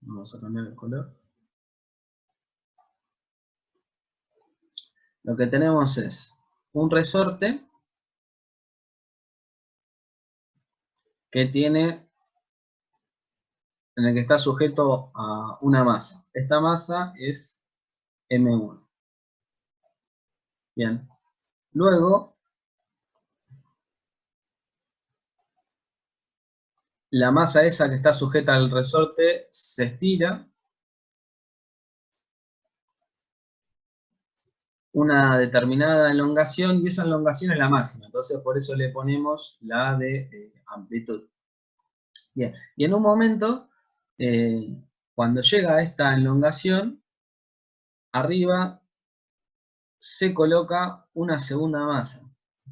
Vamos a cambiar el color. Lo que tenemos es un resorte que tiene, en el que está sujeto a una masa. Esta masa es M1. Bien. Luego, la masa esa que está sujeta al resorte se estira una determinada elongación y esa elongación es la máxima. Entonces, por eso le ponemos la de amplitud. Bien. Y en un momento, cuando llega a esta elongación, arriba se coloca una segunda masa,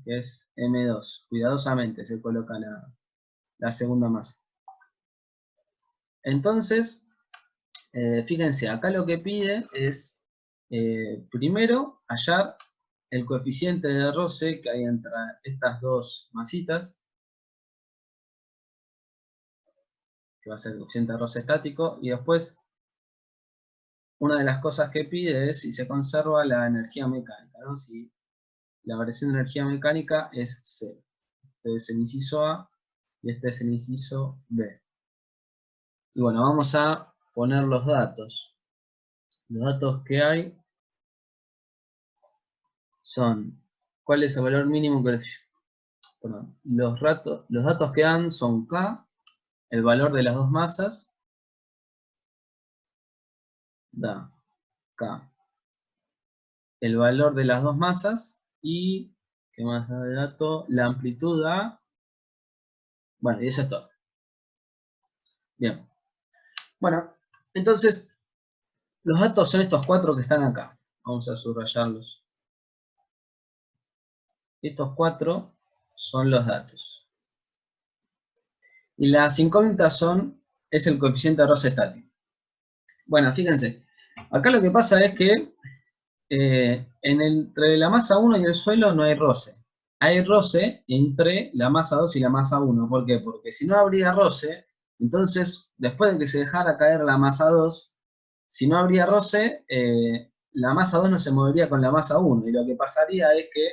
que es M2. Cuidadosamente se coloca la segunda masa. Entonces, fíjense, acá lo que pide es, primero, hallar el coeficiente de roce que hay entre estas dos masitas, que va a ser el coeficiente de roce estático, y después, una de las cosas que pide es si se conserva la energía mecánica, ¿no? Si la variación de energía mecánica es 0. Este es el inciso A y este es el inciso B. Y bueno, vamos a poner los datos. Los datos que hay son, ¿cuál es el valor mínimo que perdón, los datos que dan son K, el valor de las dos masas, da K, el valor de las dos masas, y, ¿qué más da de dato? La amplitud da, bueno, y eso es todo. Bien. Bueno, entonces, los datos son estos 4 que están acá. Vamos a subrayarlos. Estos 4 son los datos. Y las incógnitas es el coeficiente de roce estático. Bueno, fíjense, acá lo que pasa es que entre la masa 1 y el suelo no hay roce. Hay roce entre la masa 2 y la masa 1. ¿Por qué? Porque si no habría roce, entonces después de que se dejara caer la masa 2, si no habría roce, la masa 2 no se movería con la masa 1. Y lo que pasaría es que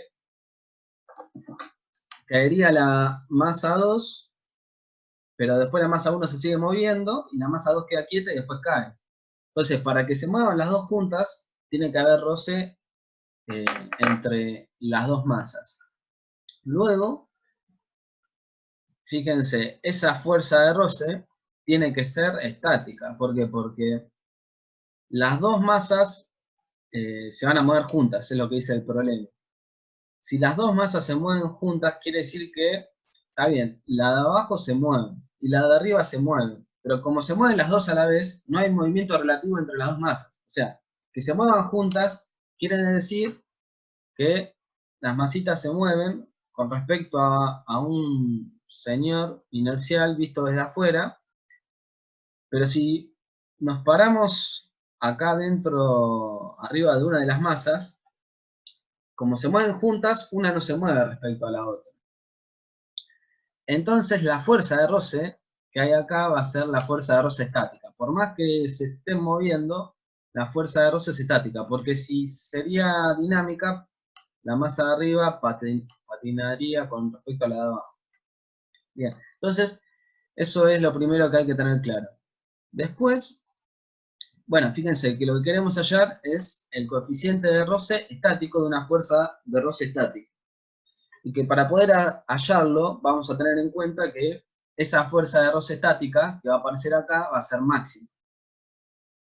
caería la masa 2, pero después la masa 1 se sigue moviendo y la masa 2 queda quieta y después cae. Entonces, para que se muevan las dos juntas, tiene que haber roce entre las dos masas. Luego, fíjense, esa fuerza de roce tiene que ser estática. ¿Por qué? Porque las dos masas se van a mover juntas, es lo que dice el problema. Si las dos masas se mueven juntas, quiere decir que, está bien, la de abajo se mueve y la de arriba se mueve. Pero como se mueven las dos a la vez, no hay movimiento relativo entre las dos masas. O sea, que se muevan juntas quiere decir que las masitas se mueven con respecto a un señor inercial visto desde afuera, pero si nos paramos acá dentro, arriba de una de las masas, como se mueven juntas, una no se mueve respecto a la otra. Entonces la fuerza de roce que hay acá va a ser la fuerza de roce estática. Por más que se estén moviendo, la fuerza de roce es estática, porque si sería dinámica, la masa de arriba patinaría con respecto a la de abajo. Bien, entonces eso es lo primero que hay que tener claro. Después, bueno, fíjense que lo que queremos hallar es el coeficiente de roce estático de una fuerza de roce estática. Y que para poder hallarlo, vamos a tener en cuenta que esa fuerza de roce estática que va a aparecer acá va a ser máxima,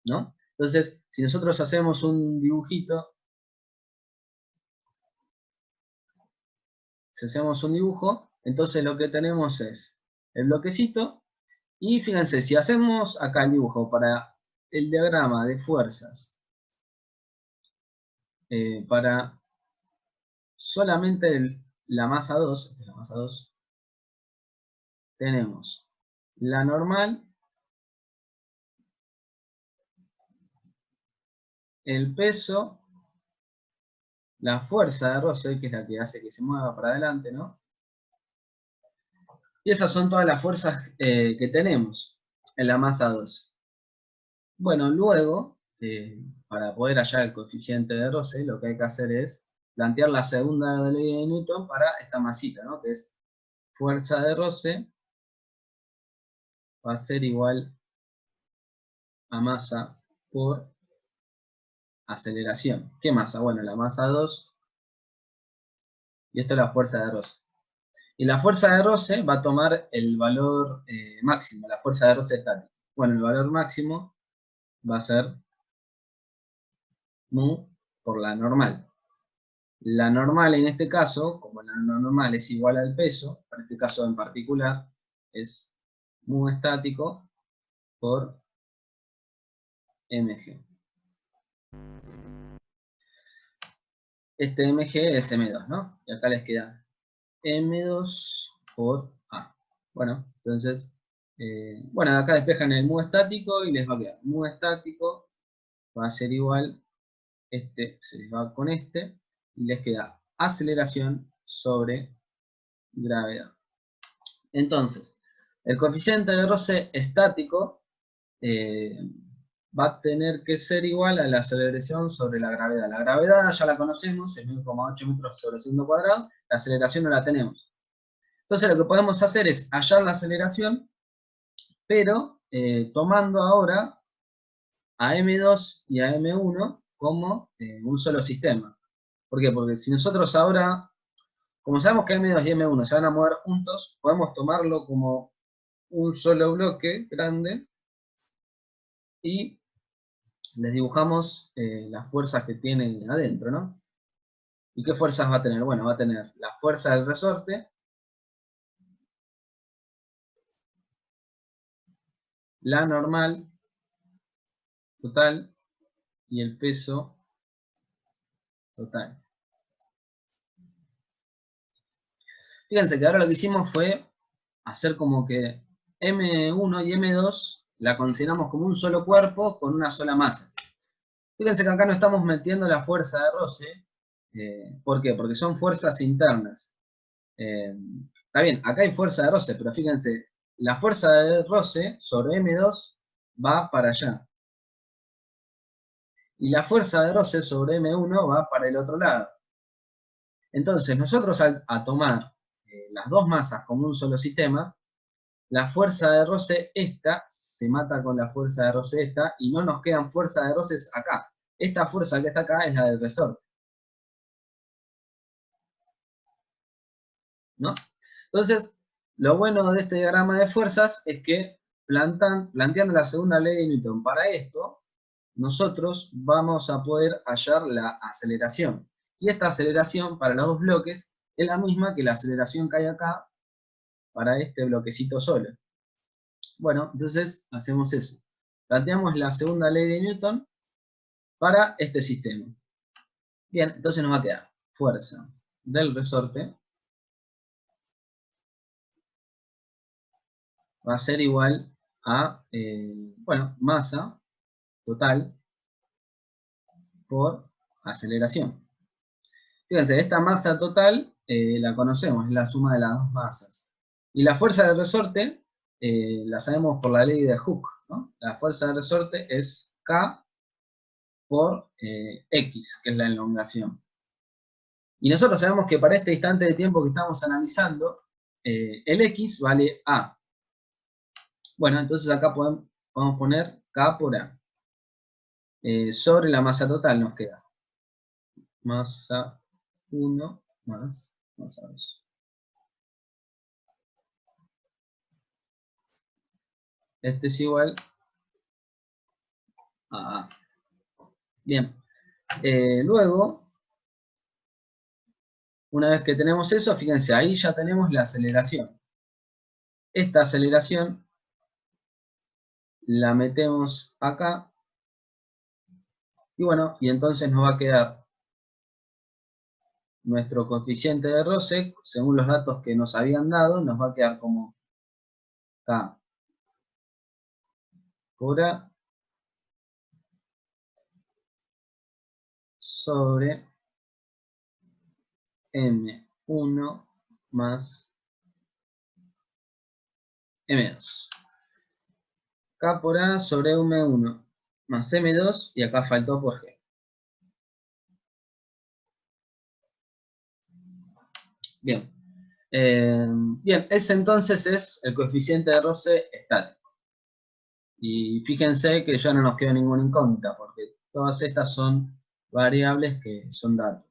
¿no? Entonces, si nosotros hacemos un dibujito, si hacemos un dibujo, entonces lo que tenemos es el bloquecito, y fíjense, si hacemos acá el dibujo para el diagrama de fuerzas, para solamente la masa 2, tenemos la normal, el peso, la fuerza de roce, que es la que hace que se mueva para adelante, ¿no? Y esas son todas las fuerzas que tenemos en la masa 2. Bueno, luego, para poder hallar el coeficiente de roce, lo que hay que hacer es plantear la segunda ley de Newton para esta masita, ¿no? Que es fuerza de roce va a ser igual a masa por aceleración. ¿Qué masa? Bueno, la masa 2, y esto es la fuerza de roce. Y la fuerza de roce va a tomar el valor máximo, la fuerza de roce estática. Bueno, el valor máximo va a ser mu por la normal. La normal en este caso, como la normal es igual al peso, para este caso en particular, es mu estático por mg. Este mg es m2, ¿no? Y acá les queda m2 por a. Bueno, entonces, bueno, acá despejan el mu estático y les va a quedar mu estático va a ser igual, este se les va con este, y les queda aceleración sobre gravedad. Entonces, el coeficiente de roce estático eh, va a tener que ser igual a la aceleración sobre la gravedad. La gravedad ya la conocemos, es 9,8 metros sobre segundo cuadrado, la aceleración no la tenemos. Entonces lo que podemos hacer es hallar la aceleración, pero tomando ahora a M2 y a M1 como un solo sistema. ¿Por qué? Porque si nosotros ahora, como sabemos que M2 y M1 se van a mover juntos, podemos tomarlo como un solo bloque grande y les dibujamos las fuerzas que tienen adentro, ¿no? ¿Y qué fuerzas va a tener? Bueno, va a tener la fuerza del resorte, la normal total y el peso total. Fíjense que ahora lo que hicimos fue hacer como que M1 y M2 la consideramos como un solo cuerpo con una sola masa. Fíjense que acá no estamos metiendo la fuerza de roce. ¿Por qué? Porque son fuerzas internas. Está bien, acá hay fuerza de roce, pero fíjense, la fuerza de roce sobre M2 va para allá. Y la fuerza de roce sobre M1 va para el otro lado. Entonces, nosotros a tomar las dos masas como un solo sistema, la fuerza de roce esta se mata con la fuerza de roce esta y no nos quedan fuerzas de roces acá. Esta fuerza que está acá es la del resorte, ¿no? Entonces, lo bueno de este diagrama de fuerzas es que planteando la segunda ley de Newton para esto, nosotros vamos a poder hallar la aceleración. Y esta aceleración para los dos bloques es la misma que la aceleración que hay acá para este bloquecito solo. Bueno, entonces hacemos eso. Planteamos la segunda ley de Newton para este sistema. Bien, entonces nos va a quedar fuerza del resorte va a ser igual a, bueno, masa total por aceleración. Fíjense, esta masa total la conocemos, es la suma de las dos masas. Y la fuerza del resorte la sabemos por la ley de Hooke, ¿no? La fuerza del resorte es K por X, que es la elongación. Y nosotros sabemos que para este instante de tiempo que estamos analizando, el X vale A. Bueno, entonces acá podemos poner K por A. Sobre la masa total nos queda masa 1 más masa 2. Este es igual a A. Bien. Luego, una vez que tenemos eso, fíjense, ahí ya tenemos la aceleración. Esta aceleración la metemos acá. Y bueno, y entonces nos va a quedar nuestro coeficiente de roce, según los datos que nos habían dado, nos va a quedar como K por A sobre M1 más M2. K por A sobre M1. más M2, y acá faltó por G. Bien. Bien, ese entonces es el coeficiente de roce estático. Y fíjense que ya no nos queda ninguna incógnita, porque todas estas son variables que son datos.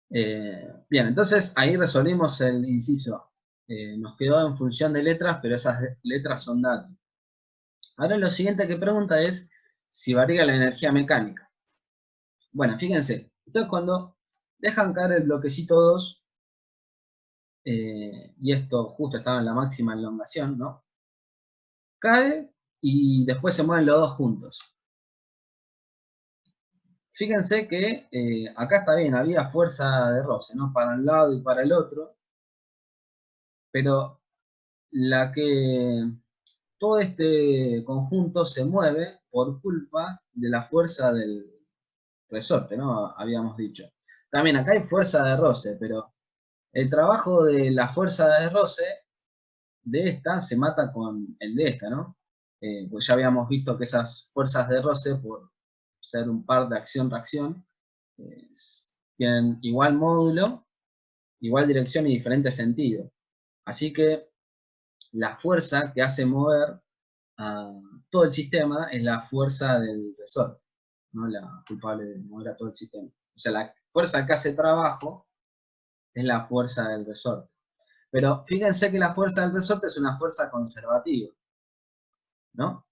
Bien, entonces ahí resolvimos el inciso. Nos quedó en función de letras, pero esas letras son datos. Ahora lo siguiente que pregunta es si varía la energía mecánica. Bueno, fíjense, ustedes cuando dejan caer el bloquecito 2, y esto justo estaba en la máxima elongación, ¿no? Cae y después se mueven los dos juntos. Fíjense que acá está bien, había fuerza de roce, ¿no? Para un lado y para el otro, pero todo este conjunto se mueve por culpa de la fuerza del resorte, ¿no? Habíamos dicho. También acá hay fuerza de roce, pero el trabajo de la fuerza de roce de esta se mata con el de esta, ¿no? Pues ya habíamos visto que esas fuerzas de roce, por ser un par de acción-reacción, eh, tienen igual módulo, igual dirección y diferente sentido. Así que la fuerza que hace mover a todo el sistema es la fuerza del resorte, ¿no? La culpable de mover a todo el sistema. O sea, la fuerza que hace trabajo es la fuerza del resorte. Pero fíjense que la fuerza del resorte es una fuerza conservativa, ¿no?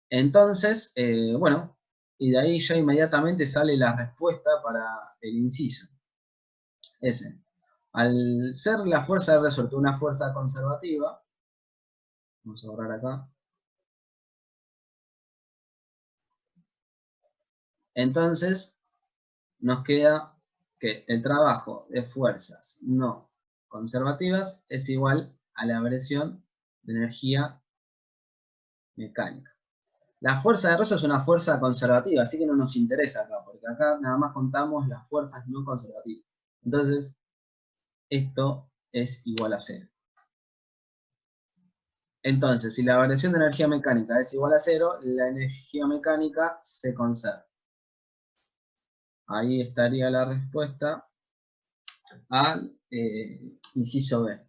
Entonces, bueno, y de ahí ya inmediatamente sale la respuesta para el inciso. Ese. Al ser la fuerza del resorte una fuerza conservativa, vamos a borrar acá, entonces nos queda que el trabajo de fuerzas no conservativas es igual a la variación de energía mecánica. La fuerza de roce es una fuerza conservativa, así que no nos interesa acá, porque acá nada más contamos las fuerzas no conservativas. Entonces, esto es igual a 0. Entonces, si la variación de energía mecánica es igual a 0, la energía mecánica se conserva. Ahí estaría la respuesta al inciso B.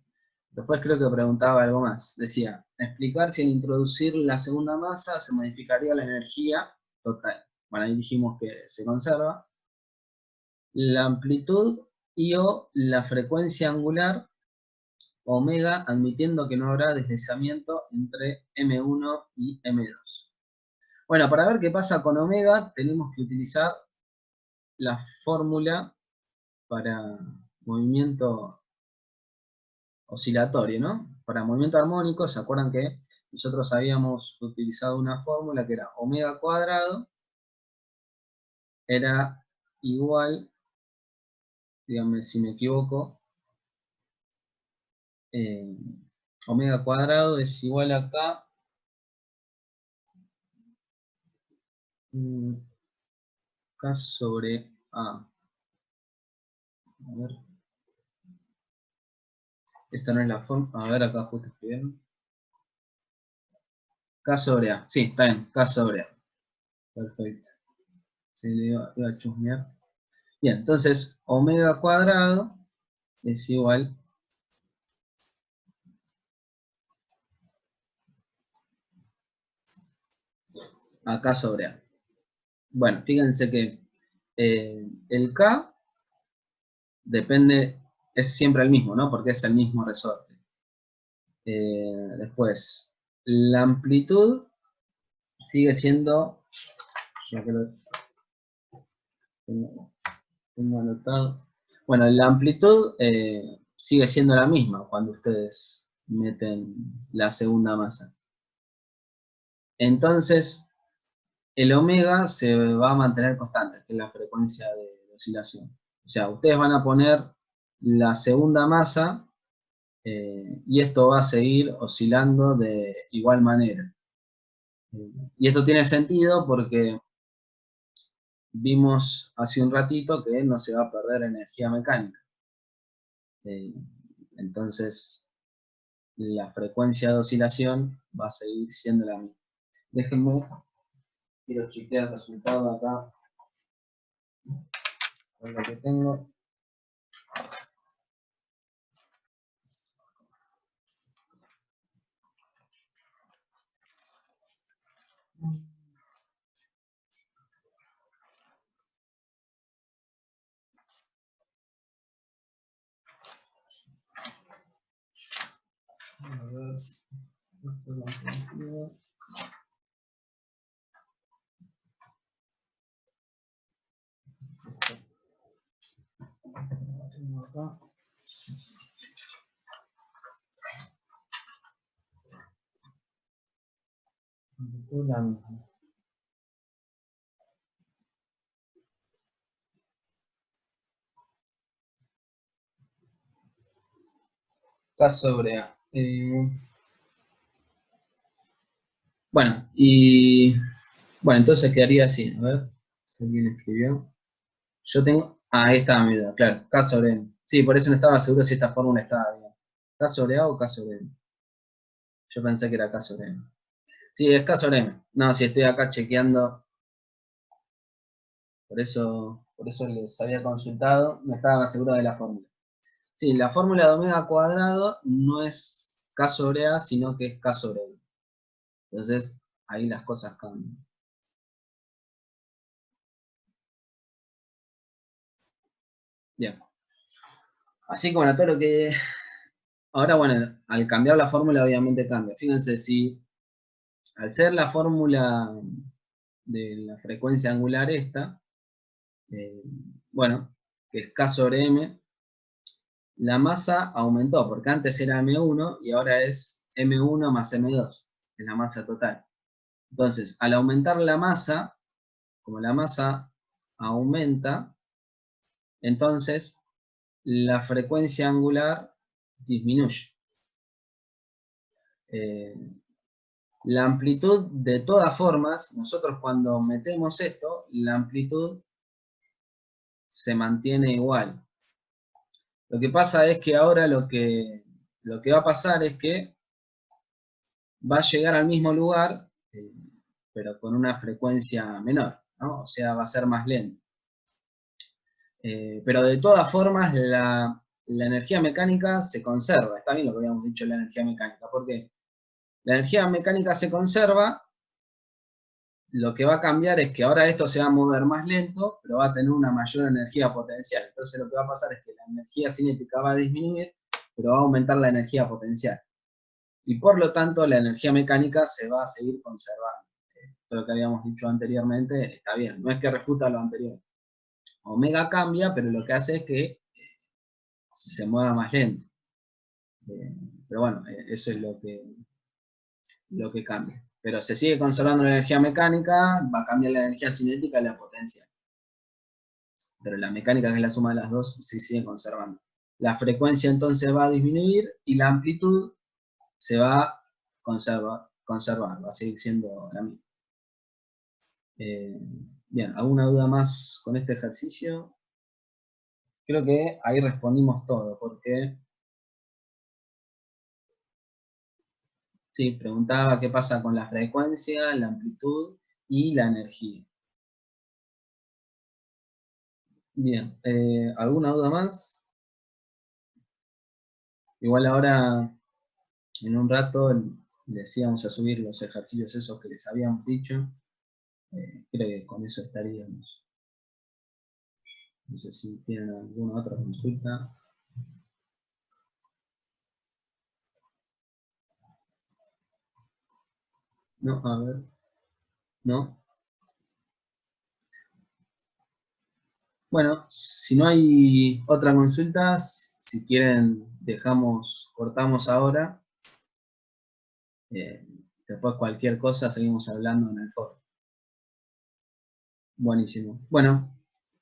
Después creo que preguntaba algo más. Decía, explicar si al introducir la segunda masa se modificaría la energía total. Bueno, ahí dijimos que se conserva. La amplitud y o la frecuencia angular omega, admitiendo que no habrá deslizamiento entre M1 y M2. Bueno, para ver qué pasa con omega, tenemos que utilizar la fórmula para movimiento oscilatorio, ¿no? Para movimiento armónico, ¿se acuerdan que nosotros habíamos utilizado una fórmula que era omega cuadrado, era igual, díganme si me equivoco, omega cuadrado es igual acá, K sobre A. A ver. Esta no es la forma. A ver, acá justo estoy viendo. K sobre A. Sí, está bien. K sobre A. Perfecto. Sí, le iba a chusmear. Bien, entonces omega cuadrado es igual a K sobre A. Bueno, fíjense que el K depende, es siempre el mismo, ¿no? Porque es el mismo resorte. Después, la amplitud sigue siendo, ya que lo tengo anotado. Bueno, la amplitud sigue siendo la misma cuando ustedes meten la segunda masa. Entonces, el omega se va a mantener constante, que es la frecuencia de oscilación. O sea, ustedes van a poner la segunda masa y esto va a seguir oscilando de igual manera. Y esto tiene sentido porque vimos hace un ratito que no se va a perder energía mecánica. Entonces, la frecuencia de oscilación va a seguir siendo la misma. Déjenme, quiero chequear el resultado acá. Con lo que tengo. A ver, esto lo sentido. Tengo acá. La misma. K sobre A. Bueno, y bueno, entonces quedaría así. A ver si alguien escribió. Yo tengo. Ah, ahí estaba mi duda, claro. K sobre M. Sí, por eso no estaba seguro si esta fórmula estaba bien. ¿K sobre A o K sobre M? Yo pensé que era K sobre M. Sí, es K sobre M. No, si estoy acá chequeando. Por eso les había consultado. No estaba seguro de la fórmula. Sí, la fórmula de omega cuadrado no es K sobre A, sino que es K sobre M. Entonces, ahí las cosas cambian. Bien. Así que bueno, todo lo que... Ahora, bueno, al cambiar la fórmula obviamente cambia. Fíjense, si al ser la fórmula de la frecuencia angular esta, eh, bueno, que es K sobre M, la masa aumentó, porque antes era M1 y ahora es M1 más M2, que es la masa total. Entonces, al aumentar la masa, como la masa aumenta, entonces la frecuencia angular disminuye. Eh, la amplitud, de todas formas, nosotros cuando metemos esto, la amplitud se mantiene igual. Lo que pasa es que ahora lo que va a pasar es que va a llegar al mismo lugar, pero con una frecuencia menor, ¿no? O sea, va a ser más lento. Pero de todas formas, la energía mecánica se conserva. Está bien lo que habíamos dicho de la energía mecánica, porque la energía mecánica se conserva, lo que va a cambiar es que ahora esto se va a mover más lento, pero va a tener una mayor energía potencial. Entonces lo que va a pasar es que la energía cinética va a disminuir, pero va a aumentar la energía potencial. Y por lo tanto la energía mecánica se va a seguir conservando. Todo lo que habíamos dicho anteriormente está bien, no es que refuta lo anterior. Omega cambia, pero lo que hace es que se mueva más lento. Pero bueno, eso es lo que cambia. Pero se sigue conservando la energía mecánica, va a cambiar la energía cinética y la potencia. Pero la mecánica, que es la suma de las dos, sí sigue conservando. La frecuencia entonces va a disminuir y la amplitud se va a conservar, va a seguir siendo la misma. Bien, ¿alguna duda más con este ejercicio? Creo que ahí respondimos todo, porque sí, preguntaba qué pasa con la frecuencia, la amplitud y la energía. Bien, ¿alguna duda más? Igual ahora, en un rato, les íbamos a subir los ejercicios esos que les habíamos dicho. Creo que con eso estaríamos. No sé si tienen alguna otra consulta. No, a ver. No. Bueno, si no hay otra consulta, si quieren, cortamos ahora. Eh, Después cualquier cosa seguimos hablando en el foro. Buenísimo. Bueno,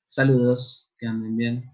saludos, que anden bien.